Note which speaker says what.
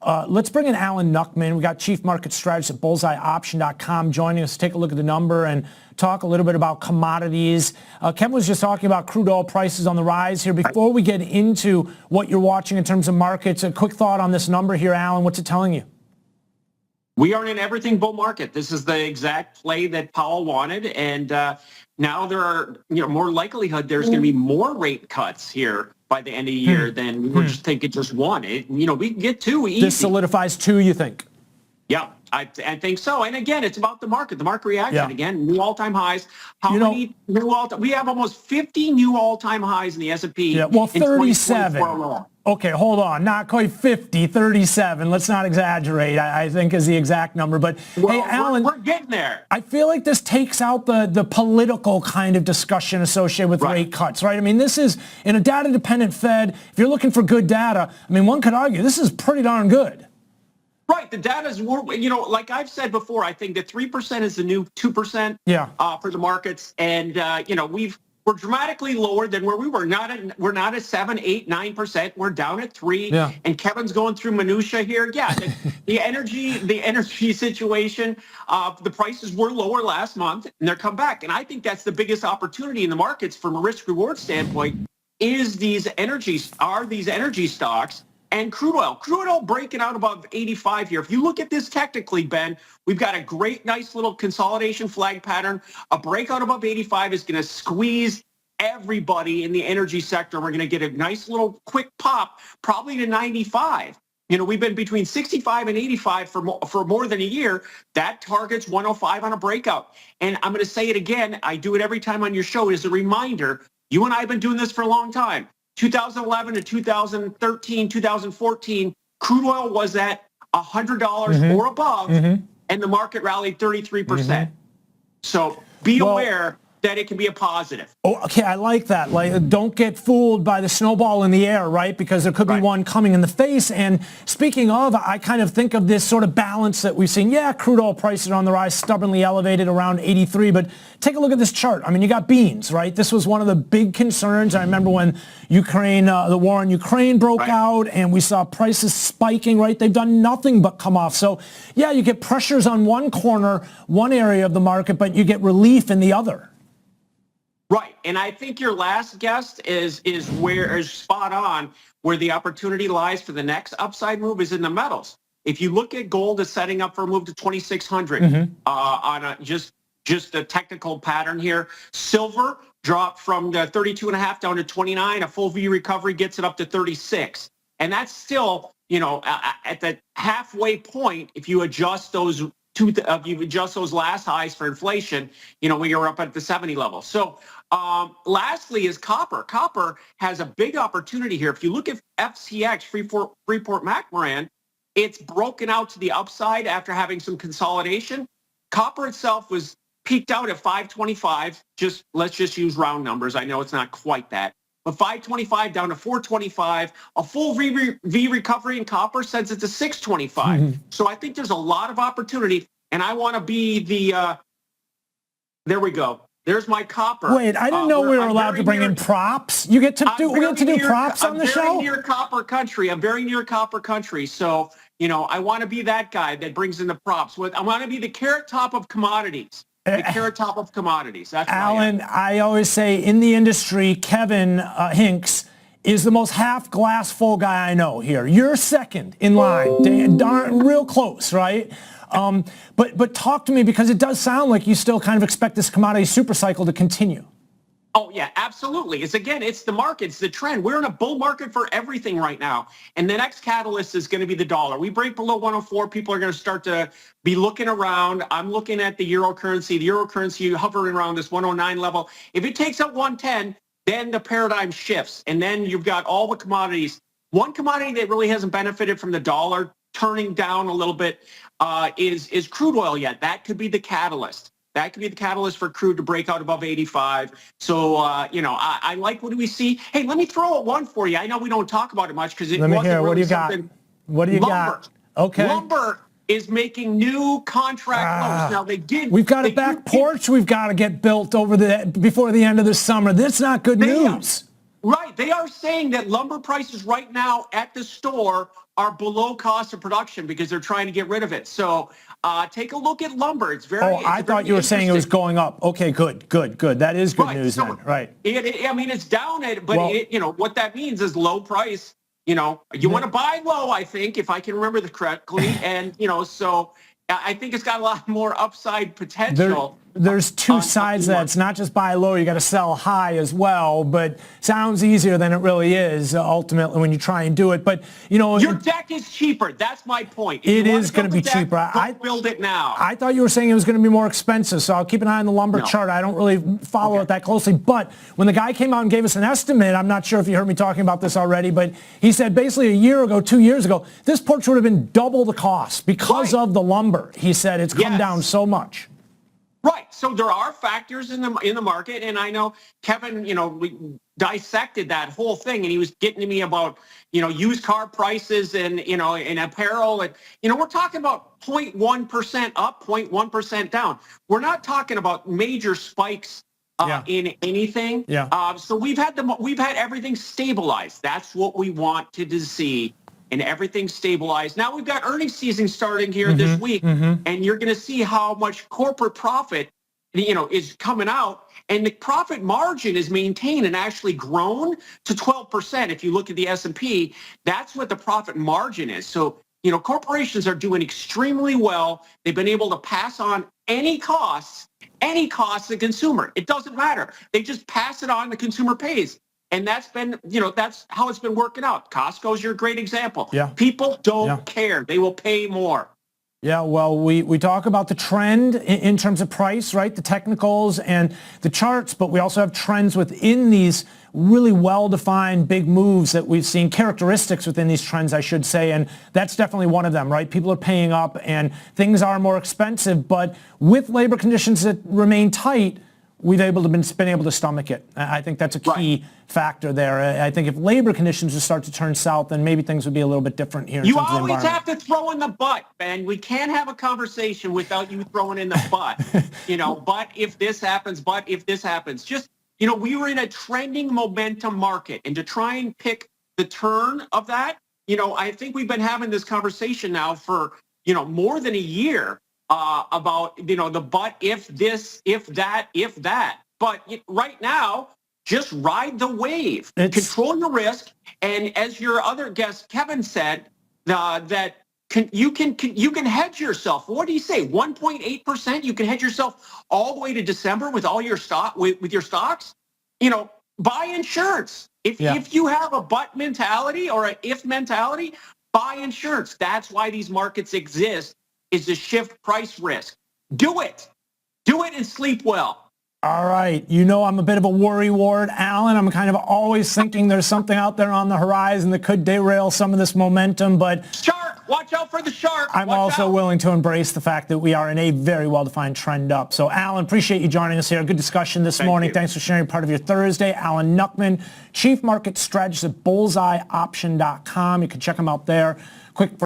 Speaker 1: Let's bring in Alan Nuckman. We got Chief Market Strategist at BullseyeOption.com joining us to take a look at the number and talk a little bit about commodities. Kevin was just talking about crude oil prices on the rise here. Before we get into what you're watching in terms of markets, a quick thought on this number here, Alan. What's it telling you?
Speaker 2: We are in an everything bull market. This is the exact play that Powell wanted, and now there are, more likelihood there's going to be more rate cuts here by the end of the year than we were just thinking just one. We can get two easy.
Speaker 1: This solidifies two, you think?
Speaker 2: Yeah, I think so. And again, it's about the market reaction. Yeah. Again, new all-time highs. How many new all-time? We have almost 50 new all-time highs in the S&P.
Speaker 1: Yeah, well, 37. Okay, hold on. Not quite 50, 37. Let's not exaggerate, I think is the exact number. But, hey, Alan,
Speaker 2: we're getting there.
Speaker 1: I feel like this takes out the political kind of discussion associated with rate cuts, right? I mean, this is, in a data-dependent Fed, if you're looking for good data, I mean, one could argue this is pretty darn good.
Speaker 2: Right. The data is, like I've said before, I think that 3% is the new 2% for the markets. And, we're dramatically lower than where we were. We're not at 7, 8, 9%. We're down at 3. Yeah. And Kevin's going through minutia here. Yeah, the energy situation, the prices were lower last month, and they're come back. And I think that's the biggest opportunity in the markets from a risk-reward standpoint is these energy stocks. And crude oil breaking out above 85 here. If you look at this technically, Ben, we've got a nice little consolidation flag pattern. A breakout above 85 is going to squeeze everybody in the energy sector. We're going to get a nice little quick pop, probably to 95. We've been between 65 and 85 for more than a year. That targets 105 on a breakout. And I'm going to say it again. I do it every time on your show as a reminder. You and I have been doing this for a long time. 2011 to 2013, 2014, crude oil was at $100 or above, and the market rallied 33%. So be aware that it can be a positive.
Speaker 1: Oh, okay, I like that. Like, don't get fooled by the snowball in the air, right? Because there could be one coming in the face. And speaking of, I kind of think of this sort of balance that we've seen. Yeah, crude oil prices are on the rise, stubbornly elevated around 83. But take a look at this chart. I mean, you got beans, right? This was one of the big concerns. I remember when the war in Ukraine broke out, and we saw prices spiking, right? They've done nothing but come off. So, yeah, you get pressures on one corner, one area of the market, but you get relief in the other.
Speaker 2: Right. And I think your last guess is spot on. Where the opportunity lies for the next upside move is in the metals. If you look at gold is setting up for a move to 2,600 on just a technical pattern here. Silver dropped from the 32.5 down to 29. A full V recovery gets it up to 36. And that's still, at the halfway point, if you adjust those last highs for inflation, when you're up at the 70 level. So lastly is copper. Copper has a big opportunity here. If you look at FCX, Freeport-McMoRan, it's broken out to the upside after having some consolidation. Copper itself was peaked out at 525. Let's just use round numbers. I know it's not quite that. But 525 down to 425, a full V recovery in copper sends it to 625. So I think there's a lot of opportunity, and I want to be there we go. There's my copper.
Speaker 1: Wait, I didn't know we were allowed to bring in props. We get to do props on the show?
Speaker 2: I'm very near copper country. So, I want to be that guy that brings in the props. I want to be the carrot top of commodities. That's
Speaker 1: Alan, I always say in the industry, Kevin Hinks is the most half glass full guy I know here. You're second in line. Darn, real close, right? But talk to me, because it does sound like you still kind of expect this commodity super cycle to continue.
Speaker 2: Oh, yeah, absolutely. It's the market. It's the trend. We're in a bull market for everything right now. And the next catalyst is going to be the dollar. We break below 104. People are going to start to be looking around. I'm looking at the euro currency. The euro currency hovering around this 109 level. If it takes up 110, then the paradigm shifts. And then you've got all the commodities. One commodity that really hasn't benefited from the dollar turning down a little bit is crude oil yet. That could be the catalyst. That could be the catalyst for crude to break out above 85. So, I like what do we see. Hey, let me throw out one for you. I know we don't talk about it much because it wasn't really
Speaker 1: what do you
Speaker 2: something.
Speaker 1: What do you got? Okay.
Speaker 2: Lumber is making new contract lows. Now they did.
Speaker 1: We've got a back porch we've got to get built before the end of the summer. That's not good news.
Speaker 2: Right. They are saying that lumber prices right now at the store are below cost of production because they're trying to get rid of it. So take a look at lumber. It's very.
Speaker 1: Oh, I thought you were saying it was going up. Okay, good. That is good news then, right?
Speaker 2: I mean, it's down, but what that means is low price. You want to buy low, I think, if I can remember correctly, and so I think it's got a lot more upside potential.
Speaker 1: There's two sides to that. It's not just buy low, you got to sell high as well, but sounds easier than it really is ultimately when you try and do it. But,
Speaker 2: your deck is cheaper. That's my point.
Speaker 1: It is going to be cheaper.
Speaker 2: I build it now.
Speaker 1: I thought you were saying it was going to be more expensive, so I'll keep an eye on the lumber chart. I don't really follow it that closely. But when the guy came out and gave us an estimate, I'm not sure if you heard me talking about this already, but he said basically a year ago, 2 years ago, this porch would have been double the cost because of the lumber. He said it's come down so much.
Speaker 2: Right. So there are factors in the market, and I know Kevin, we dissected that whole thing, and he was getting to me about, used car prices and, and apparel, and, we're talking about 0.1% up, 0.1% down. We're not talking about major spikes in anything. So we've had everything stabilized. That's what we wanted to see. And everything's stabilized. Now we've got earnings season starting here this week, and you're going to see how much corporate profit, is coming out, and the profit margin is maintained and actually grown to 12%. If you look at the S&P, that's what the profit margin is. So, corporations are doing extremely well. They've been able to pass on any costs to the consumer. It doesn't matter. They just pass it on, the consumer pays. And that's been, that's how it's been working out. Costco's your great example. People don't care. They will pay more.
Speaker 1: Yeah, well, we talk about the trend in terms of price, right? The technicals and the charts, but we also have trends within these really well-defined big moves that we've seen, characteristics within these trends, I should say, and that's definitely one of them, right? People are paying up and things are more expensive, but with labor conditions that remain tight, we've been able to stomach it. I think that's a key factor there. I think if labor conditions would start to turn south, then maybe things would be a little bit different here.
Speaker 2: You always have to throw in the but, Ben. We can't have a conversation without you throwing in the but. But if this happens, but if this happens. Just, we were in a trending momentum market, and to try and pick the turn of that, I think we've been having this conversation now for, more than a year. About, the but, if this, if that. But right now, just ride the wave. Control your risk. And as your other guest, Kevin, said, that you can hedge yourself. What do you say? 1.8%? You can hedge yourself all the way to December with all your with your stocks? Buy insurance. If you have a but mentality or an if mentality, buy insurance. That's why these markets exist. Is to shift price risk. Do it and sleep well.
Speaker 1: All right. I'm a bit of a worry ward, Alan. I'm kind of always thinking there's something out there on the horizon that could derail some of this momentum, but
Speaker 2: shark, watch out for the shark.
Speaker 1: I'm also willing to embrace the fact that we are in a very well-defined trend up. So, Alan, appreciate you joining us here. Good discussion this morning. Thanks for sharing part of your Thursday. Alan Nuckman, Chief Market Strategist at BullseyeOption.com. You can check him out there. Quick